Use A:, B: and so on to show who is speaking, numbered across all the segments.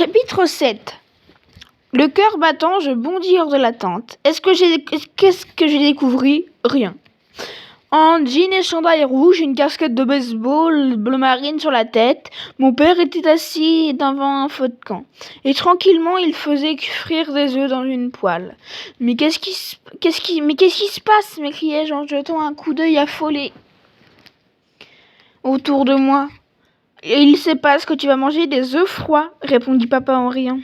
A: Chapitre 7. Le cœur battant, je bondis hors de la tente. Qu'est-ce que j'ai découvert? Rien. En jean et chandail rouge, une casquette de baseball bleu marine sur la tête, mon père était assis devant un feu de camp. Et tranquillement, il faisait frire des œufs dans une poêle. Mais qu'est-ce qui se passe? M'écriai-je en jetant un coup d'œil affolé autour de moi. Et il se passe que tu vas manger des œufs froids, répondit papa en riant.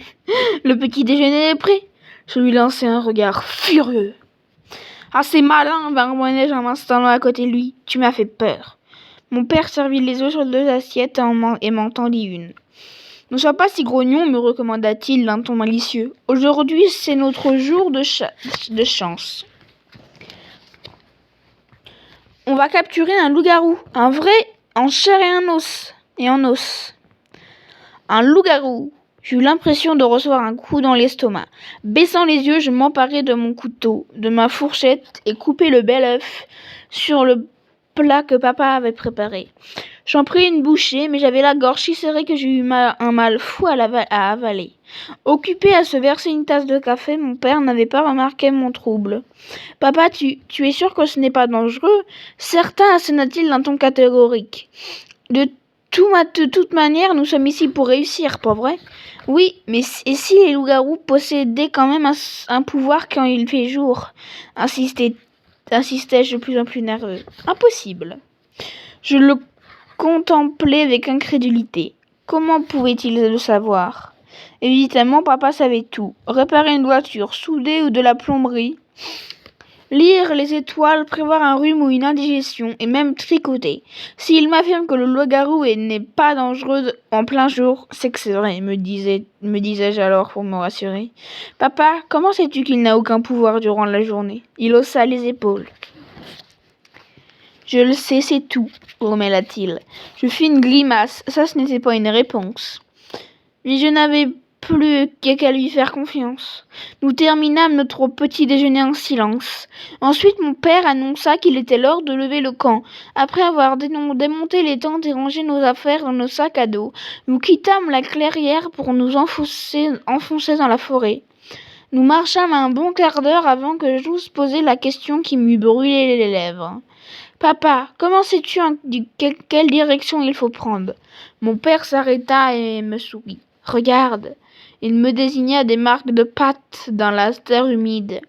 A: Le petit déjeuner est prêt. Je lui lançai un regard furieux. Ah, c'est malin, barbonnai-je en m'installant à côté de lui. Tu m'as fait peur. Mon père servit les œufs sur 2 assiettes et m'en tendit une. Ne sois pas si grognon, me recommanda-t-il d'un ton malicieux. Aujourd'hui, c'est notre jour de chance. On va capturer un loup-garou, un vrai, en chair et en os. Un loup-garou. J'eus l'impression de recevoir un coup dans l'estomac. Baissant les yeux, je m'emparai de mon couteau, de ma fourchette et coupai le bel œuf sur le plat que papa avait préparé. J'en pris une bouchée, mais j'avais la gorge si serrée que j'ai eu un mal fou à avaler. Occupé à se verser une tasse de café, mon père n'avait pas remarqué mon trouble. « Papa, tu es sûr que ce n'est pas dangereux ?» Certain, assena-t-il d'un ton catégorique. De toute manière, nous sommes ici pour réussir, pas vrai? Oui, mais et si les loups-garous possédaient quand même un pouvoir quand il fait jour? Insistai-je de plus en plus nerveux. Impossible. Je le contemplais avec incrédulité. Comment pouvait-il le savoir? Évidemment, papa savait tout. Réparer une voiture, souder ou de la plomberie, lire les étoiles, prévoir un rhume ou une indigestion, et même tricoter. S'il m'affirme que le loup-garou n'est pas dangereux en plein jour, c'est que c'est vrai, me disais-je alors pour me rassurer. Papa, comment sais-tu qu'il n'a aucun pouvoir durant la journée? Il haussa les épaules. Je le sais, c'est tout, grommela-t-il. Je fis une grimace, ça ce n'était pas une réponse. Mais je n'avais plus qu'à lui faire confiance. Nous terminâmes notre petit déjeuner en silence. Ensuite, mon père annonça qu'il était l'heure de lever le camp. Après avoir démonté les tentes et rangé nos affaires dans nos sacs à dos, nous quittâmes la clairière pour nous enfoncer dans la forêt. Nous marchâmes un bon quart d'heure avant que j'eusse posé la question qui m'eût brûlé les lèvres. « Papa, comment sais-tu quelle direction il faut prendre ?» Mon père s'arrêta et me sourit. « Regarde !» Il me désigna des marques de pattes dans la terre humide.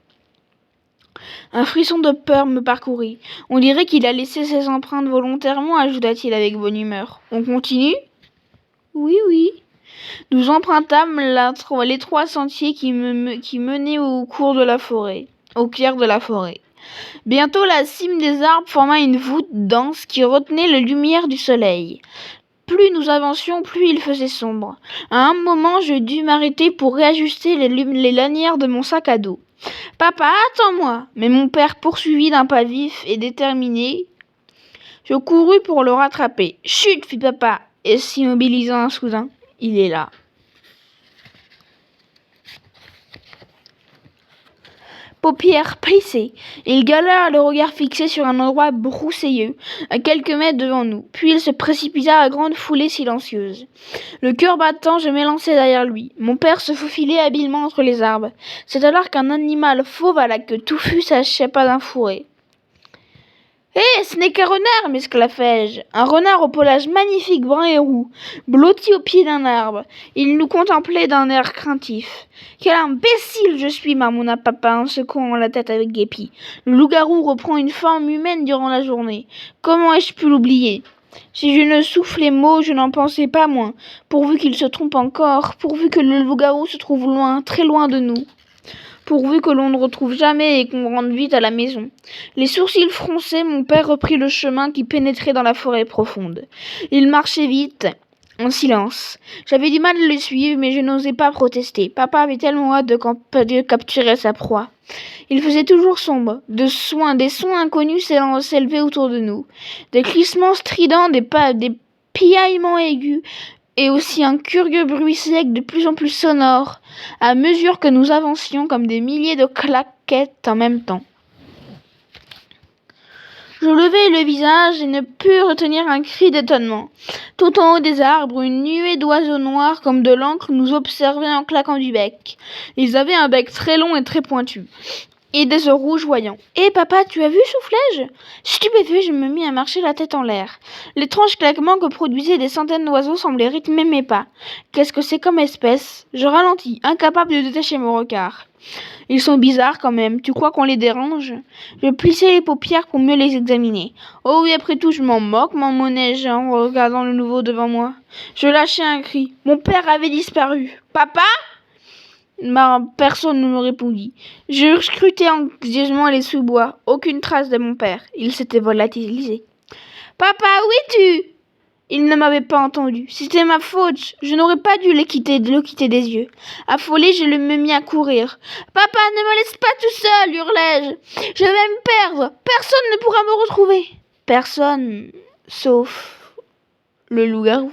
A: Un frisson de peur me parcourut. « On dirait qu'il a laissé ses empreintes volontairement, ajouta-t-il avec bonne humeur. On continue ? Oui, oui. Nous empruntâmes les 3 sentiers qui menaient au cœur de la forêt. Bientôt, la cime des arbres forma une voûte dense qui retenait la lumière du soleil. Plus nous avancions, plus il faisait sombre. À un moment, je dus m'arrêter pour réajuster les lanières de mon sac à dos. « Papa, attends-moi !» Mais mon père poursuivit d'un pas vif et déterminé. Je courus pour le rattraper. « Chut !» fit papa, et s'immobilisant soudain. « Il est là. » Paupières plissées, il gala le regard fixé sur un endroit broussailleux, à quelques mètres devant nous. Puis il se précipita à grande foulée silencieuse. Le cœur battant, je m'élançai derrière lui. Mon père se faufilait habilement entre les arbres. C'est alors qu'un animal fauve à la queue touffue s'échappa d'un fourré. « Hé, ce n'est qu'un renard !» m'esclaffai-je. Un renard au pelage magnifique, brun et roux, blotti au pied d'un arbre. Il nous contemplait d'un air craintif. « Quel imbécile je suis !» marmonna papa en secouant la tête avec dépit. « Le loup-garou reprend une forme humaine durant la journée. Comment ai-je pu l'oublier ? Si je ne soufflais mot, je n'en pensais pas moins. Pourvu qu'il se trompe encore, pourvu que le loup-garou se trouve loin, très loin de nous. Pourvu que l'on ne retrouve jamais et qu'on rentre vite à la maison. » Les sourcils froncés, mon père reprit le chemin qui pénétrait dans la forêt profonde. Il marchait vite, en silence. J'avais du mal à le suivre, mais je n'osais pas protester. Papa avait tellement hâte de capturer sa proie. Il faisait toujours sombre. Des sons inconnus s'élevaient autour de nous. Des crissements stridents, des piaillements aigus, et aussi un curieux bruit sec de plus en plus sonore, à mesure que nous avancions comme des milliers de claquettes en même temps. Je levai le visage et ne pus retenir un cri d'étonnement. Tout en haut des arbres, une nuée d'oiseaux noirs comme de l'encre nous observait en claquant du bec. Ils avaient un bec très long et très pointu, et des yeux rouges voyants. « Hé, papa, tu as vu ?» soufflai-je. Stupéfait, je me mis à marcher la tête en l'air. L'étrange claquement que produisaient des centaines d'oiseaux semblait rythmer mes pas. Qu'est-ce que c'est comme espèce ? Je ralentis, incapable de détacher mon regard. Ils sont bizarres quand même, tu crois qu'on les dérange ? Je plissai les paupières pour mieux les examiner. Oh oui, après tout, je m'en moque, m'emmonai-je en regardant le nouveau devant moi. Je lâchai un cri. Mon père avait disparu. Papa ? Personne ne me répondit. Je scrutai anxieusement les sous-bois. Aucune trace de mon père. Il s'était volatilisé. Papa, où es-tu ? Il ne m'avait pas entendu. C'était ma faute. Je n'aurais pas dû le quitter des yeux. Affolé, je me mis à courir. Papa, ne me laisse pas tout seul, hurlai-je. Je vais me perdre. Personne ne pourra me retrouver. Personne, sauf le loup-garou.